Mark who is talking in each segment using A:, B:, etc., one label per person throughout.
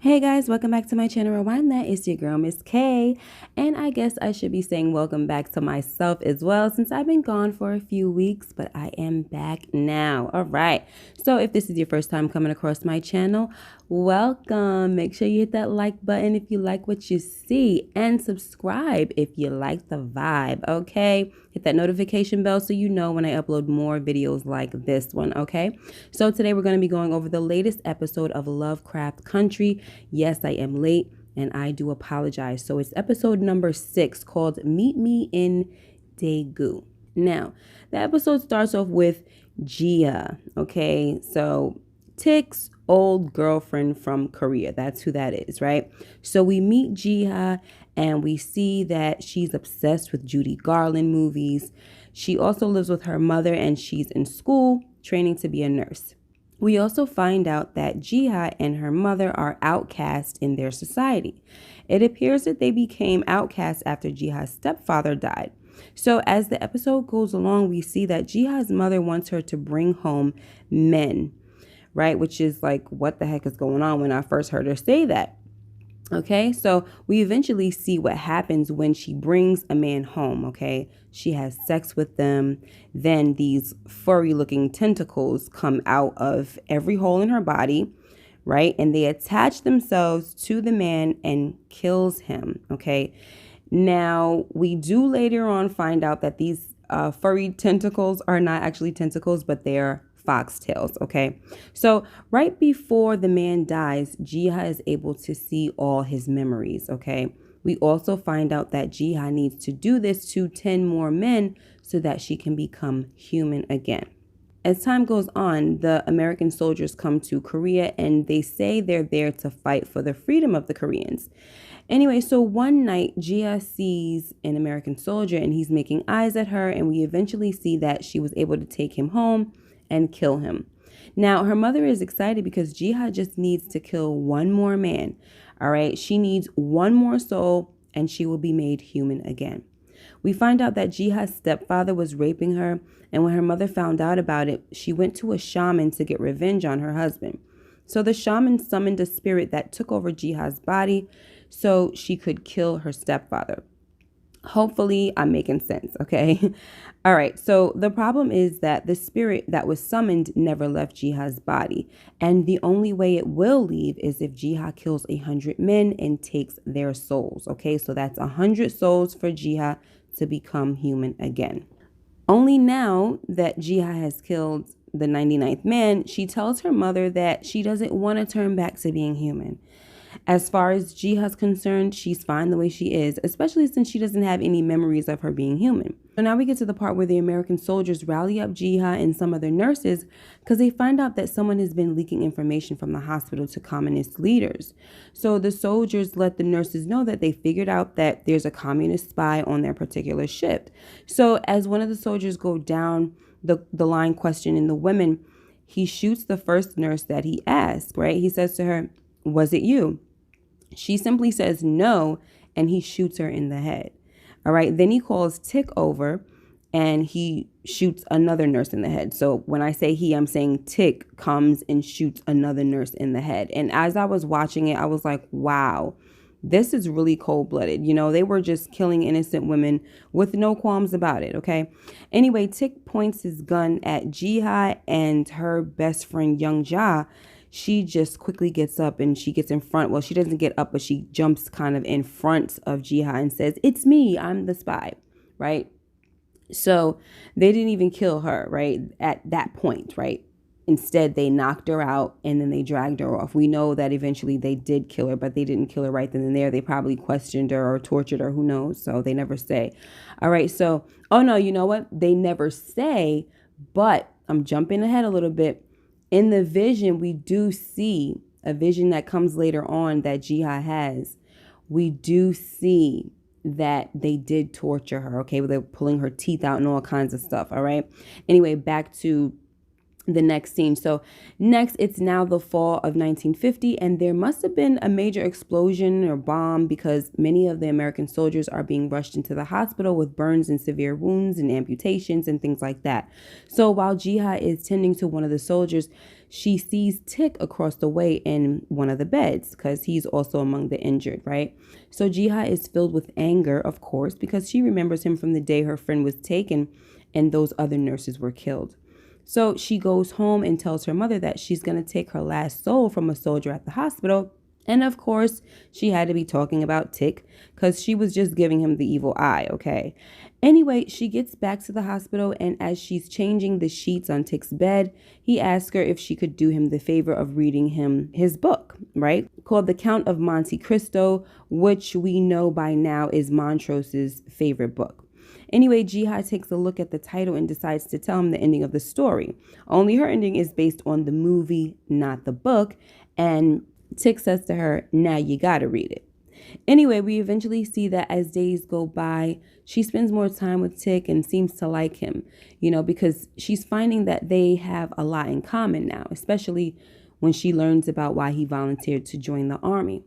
A: Hey guys, welcome back to my channel Rewind That. It's your girl Miss K, and I guess I should be saying welcome back to myself as well since I've been gone for a few weeks, but I am back now. All right, so if this is your first time coming across my channel, welcome. Make sure you hit that like button if you like what you see, and subscribe if you like the vibe. Okay, hit that notification bell so you know when I upload more videos like this one. Okay, so today we're going to be going over the latest episode of Lovecraft Country. Yes, I am late and I do apologize. So it's episode number 6 called Meet Me in Daegu. Now, the episode starts off with Gia. Okay, so Tik's old girlfriend from Korea. That's who that is, right? So we meet Gia and we see that she's obsessed with Judy Garland movies. She also lives with her mother and she's in school training to be a nurse. We also find out that Jiha and her mother are outcast in their society. It appears that they became outcasts after Jiha's stepfather died. So as the episode goes along, we see that Jiha's mother wants her to bring home men, right? Which is like, what the heck is going on when I first heard her say that? Okay, so we eventually see what happens when she brings a man home. Okay, she has sex with them. Then these furry looking tentacles come out of every hole in her body, right? And they attach themselves to the man and kills him. Okay, now we do later on find out that these furry tentacles are not actually tentacles, but they're foxtails. Okay, so right before the man dies, Jiha is able to see all his memories. Okay, we also find out that Jiha needs to do this to 10 more men so that she can become human again. As time goes on, the American soldiers come to Korea and they say they're there to fight for the freedom of the Koreans. Anyway, so one night, Gia sees an American soldier and he's making eyes at her, and we eventually see that she was able to take him home and kill him. Now, her mother is excited because Jiha just needs to kill one more man. All right, she needs one more soul and she will be made human again. We find out that Jiha's stepfather was raping her, and when her mother found out about it, she went to a shaman to get revenge on her husband. So the shaman summoned a spirit that took over Jiha's body so she could kill her stepfather. Hopefully I'm making sense, okay? All right, so the problem is that the spirit that was summoned never left Jiha's body, and the only way it will leave is if Jiha kills 100 men and takes their souls, okay? So that's 100 souls for Jiha to become human again. Only now that Jiha has killed the 99th man, she tells her mother that she doesn't want to turn back to being human. As far as Jiha's concerned, she's fine the way she is, especially since she doesn't have any memories of her being human. So now we get to the part where the American soldiers rally up Jiha and some other nurses because they find out that someone has been leaking information from the hospital to communist leaders. So the soldiers let the nurses know that they figured out that there's a communist spy on their particular shift. So as one of the soldiers go down the line questioning the women, he shoots the first nurse that he asked, right? He says to her, "Was it you?" She simply says no, and he shoots her in the head. All right. Then he calls Tik over and he shoots another nurse in the head. So when I say he, I'm saying Tik comes and shoots another nurse in the head. And as I was watching it, I was like, wow, this is really cold-blooded. You know, they were just killing innocent women with no qualms about it. Okay. Anyway, Tik points his gun at Jiha, and her best friend, Young Ja, she just quickly gets up and she gets in front. Well, she doesn't get up, but she jumps kind of in front of Jiha and says, "It's me, I'm the spy," right? So they didn't even kill her, right? At that point, right? Instead, they knocked her out and then they dragged her off. We know that eventually they did kill her, but they didn't kill her right then and there. They probably questioned her or tortured her, who knows? So they never say. All right, so, oh no, you know what? They never say, but I'm jumping ahead a little bit. In the vision, we do see a vision that comes later on that Jiha has. We do see that they did torture her, okay? They're pulling her teeth out and all kinds of stuff, all right? Anyway, back to the next scene. So next, it's now the fall of 1950, and there must have been a major explosion or bomb because many of the American soldiers are being rushed into the hospital with burns and severe wounds and amputations and things like that. So while Jiha is tending to one of the soldiers, she sees Tik across the way in one of the beds because he's also among the injured, right? So Jiha is filled with anger, of course, because she remembers him from the day her friend was taken and those other nurses were killed. So she goes home and tells her mother that she's going to take her last soul from a soldier at the hospital. And of course, she had to be talking about Tik because she was just giving him the evil eye, okay? Anyway, she gets back to the hospital, and as she's changing the sheets on Tik's bed, he asks her if she could do him the favor of reading him his book, right? Called The Count of Monte Cristo, which we know by now is Montrose's favorite book. Anyway, Jiha takes a look at the title and decides to tell him the ending of the story. Only her ending is based on the movie, not the book, and Tik says to her, now you gotta read it. Anyway, we eventually see that as days go by, she spends more time with Tik and seems to like him, because she's finding that they have a lot in common now, especially when she learns about why he volunteered to join the army.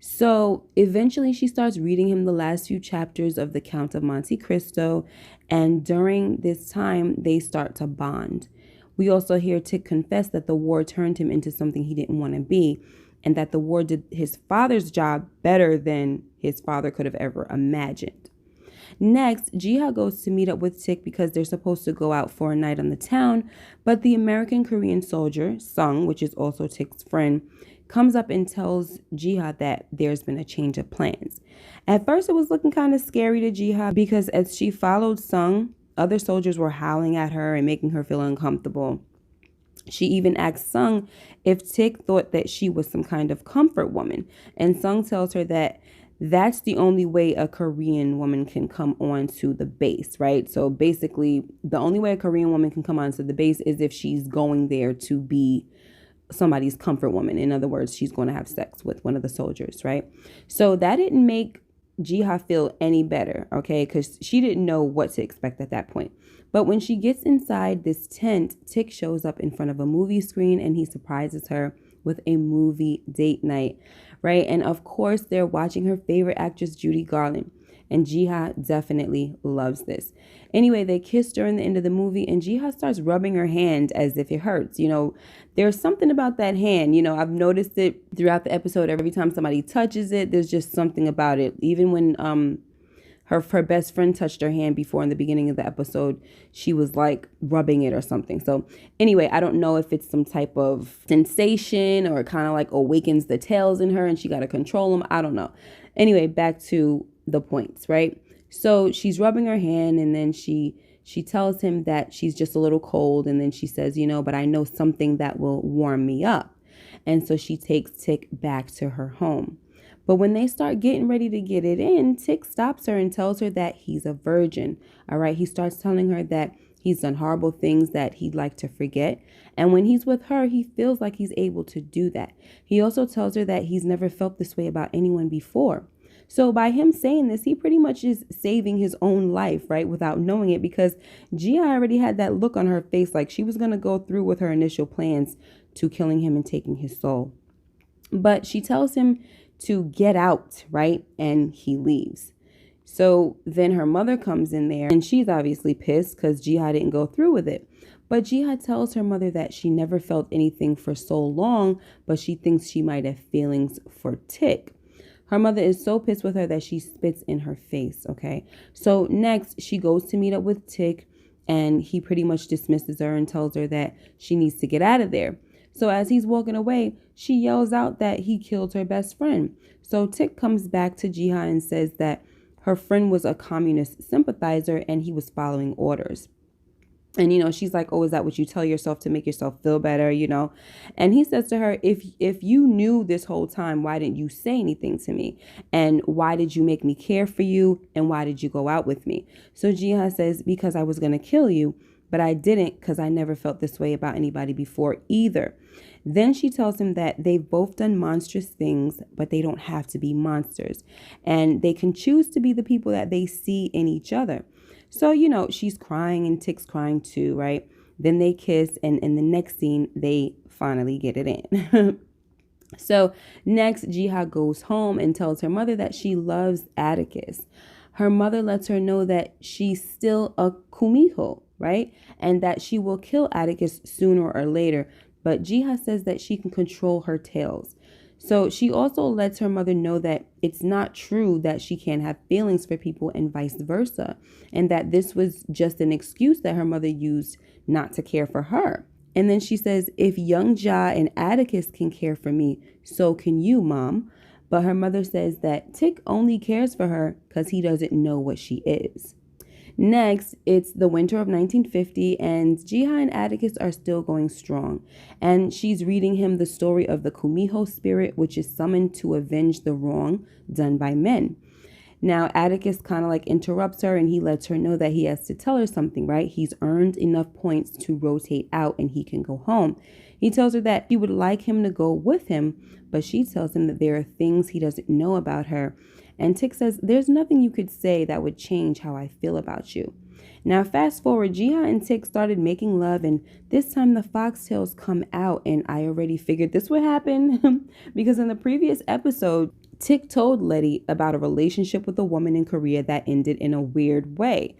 A: So eventually she starts reading him the last few chapters of The Count of Monte Cristo, and during this time, they start to bond. We also hear Tik confess that the war turned him into something he didn't want to be, and that the war did his father's job better than his father could have ever imagined. Next, Jiha goes to meet up with Tik because they're supposed to go out for a night on the town, but the American Korean soldier, Sung, which is also Tik's friend, comes up and tells Jiha that there's been a change of plans. At first, it was looking kind of scary to Jiha because as she followed Sung, other soldiers were howling at her and making her feel uncomfortable. She even asked Sung if Tik thought that she was some kind of comfort woman, and Sung tells her that that's the only way a Korean woman can come on to the base, right? So basically, the only way a Korean woman can come onto the base is if she's going there to be somebody's comfort woman. In other words, she's going to have sex with one of the soldiers, right? So that didn't make Jiha feel any better, okay? Because she didn't know what to expect at that point. But when she gets inside this tent, Tik shows up in front of a movie screen and he surprises her with a movie date night, right? And of course, they're watching her favorite actress, Judy Garland. And Jiha definitely loves this. Anyway, they kiss during the end of the movie and Jiha starts rubbing her hand as if it hurts. There's something about that hand. I've noticed it throughout the episode. Every time somebody touches it, there's just something about it. Even when her best friend touched her hand before in the beginning of the episode, she was like rubbing it or something. So anyway, I don't know if it's some type of sensation or it kind of like awakens the tails in her and she got to control them. I don't know. Anyway, back to the points, right? So she's rubbing her hand and then she tells him that she's just a little cold. And then she says, but I know something that will warm me up. And so she takes Tik back to her home. But when they start getting ready to get it in, Tik stops her and tells her that he's a virgin. All right. He starts telling her that he's done horrible things that he'd like to forget. And when he's with her, he feels like he's able to do that. He also tells her that he's never felt this way about anyone before. So by him saying this, he pretty much is saving his own life, right? Without knowing it, because Gia already had that look on her face like she was going to go through with her initial plans to killing him and taking his soul. But she tells him to get out, right? And he leaves. So then her mother comes in there and she's obviously pissed because Jihad didn't go through with it. But Jihad tells her mother that she never felt anything for so long, but she thinks she might have feelings for Tik. Her mother is so pissed with her that she spits in her face, okay? So next, she goes to meet up with Tik, and he pretty much dismisses her and tells her that she needs to get out of there. So as he's walking away, she yells out that he killed her best friend. So Tik comes back to Jihad and says that her friend was a communist sympathizer and he was following orders. And, she's like, oh, is that what you tell yourself to make yourself feel better, And he says to her, if you knew this whole time, why didn't you say anything to me? And why did you make me care for you? And why did you go out with me? So Jihad says, because I was going to kill you, but I didn't because I never felt this way about anybody before either. Then she tells him that they've both done monstrous things, but they don't have to be monsters. And they can choose to be the people that they see in each other. So, she's crying and Tik's crying too, right? Then they kiss, and in the next scene, they finally get it in. So next, Jihad goes home and tells her mother that she loves Atticus. Her mother lets her know that she's still a kumiho, right? And that she will kill Atticus sooner or later, but Jiha says that she can control her tales. So she also lets her mother know that it's not true that she can't have feelings for people and vice versa, and that this was just an excuse that her mother used not to care for her. And then she says, if young Ja and Atticus can care for me, so can you, Mom. But her mother says that Tick only cares for her because he doesn't know what she is. Next, it's the winter of 1950, and Jiha and Atticus are still going strong. And she's reading him the story of the Kumiho spirit, which is summoned to avenge the wrong done by men. Now, Atticus kind of like interrupts her and he lets her know that he has to tell her something, right? He's earned enough points to rotate out and he can go home. He tells her that she would like him to go with him, but she tells him that there are things he doesn't know about her. And Tick says, there's nothing you could say that would change how I feel about you. Now, fast forward, Jiha and Tick started making love, and this time the foxtails come out, and I already figured this would happen because in the previous episode, Tick told Letty about a relationship with a woman in Korea that ended in a weird way.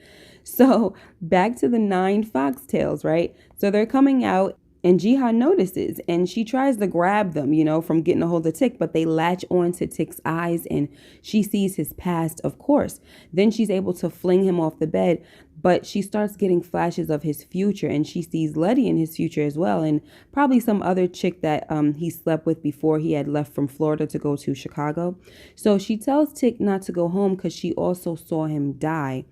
A: So back to the 9 foxtails, right? So they're coming out and Jiha notices and she tries to grab them, from getting a hold of Tick, but they latch on to Tick's eyes and she sees his past, of course. Then she's able to fling him off the bed, but she starts getting flashes of his future and she sees Letty in his future as well, and probably some other chick that he slept with before he had left from Florida to go to Chicago. So she tells Tick not to go home because she also saw him die.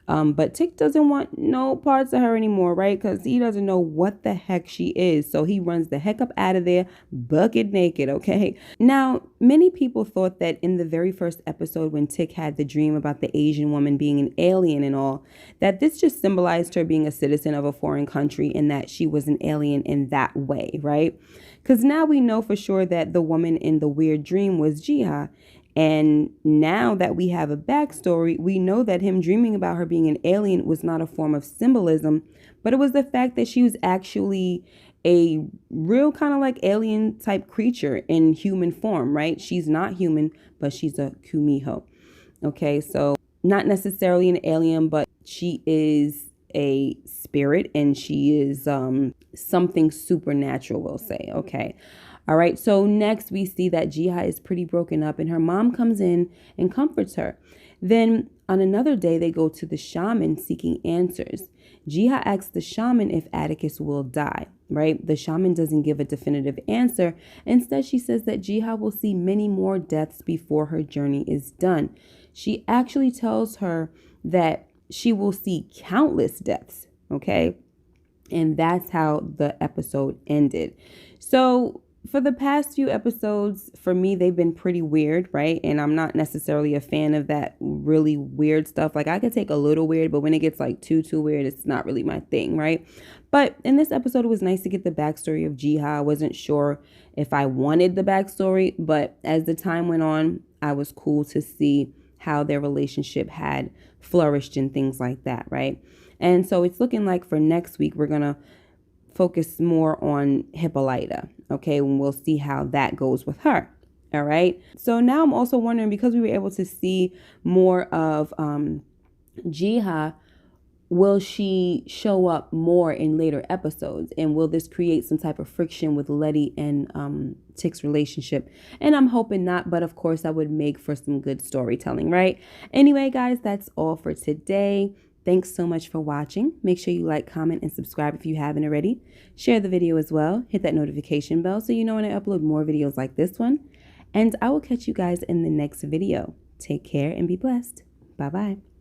A: But Tick doesn't want no parts of her anymore, right? Because he doesn't know what the heck she is. So he runs the heck up out of there, bucket naked, okay? Now, many people thought that in the very first episode when Tick had the dream about the Asian woman being an alien and all, that this just symbolized her being a citizen of a foreign country and that she was an alien in that way, right? Because now we know for sure that the woman in the weird dream was Jiha. And now that we have a backstory, we know that him dreaming about her being an alien was not a form of symbolism, but it was the fact that she was actually a real kind of like alien type creature in human form, right? She's not human, but she's a kumiho. Okay, so not necessarily an alien, but she is a spirit and she is something supernatural, we'll say. Okay. All right, so next we see that Jiha is pretty broken up and her mom comes in and comforts her. Then on another day, they go to the shaman seeking answers. Jiha asks the shaman if Atticus will die, right? The shaman doesn't give a definitive answer. Instead, she says that Jiha will see many more deaths before her journey is done. She actually tells her that she will see countless deaths, okay? And that's how the episode ended. So for the past few episodes, for me, they've been pretty weird, right? And I'm not necessarily a fan of that really weird stuff. Like I could take a little weird, but when it gets like too weird, it's not really my thing, right? But in this episode, it was nice to get the backstory of Jiha. I wasn't sure if I wanted the backstory, but as the time went on, I was cool to see how their relationship had flourished and things like that, right? And so it's looking like for next week, we're going to focus more on Hippolyta, okay? And we'll see how that goes with her, all right? So now I'm also wondering, because we were able to see more of Jiha, will she show up more in later episodes? And will this create some type of friction with Letty and Tick's relationship? And I'm hoping not, but of course that would make for some good storytelling, right? Anyway, guys, that's all for today. Thanks so much for watching. Make sure you like, comment, and subscribe if you haven't already. Share the video as well. Hit that notification bell so you know when I upload more videos like this one. And I will catch you guys in the next video. Take care and be blessed. Bye-bye.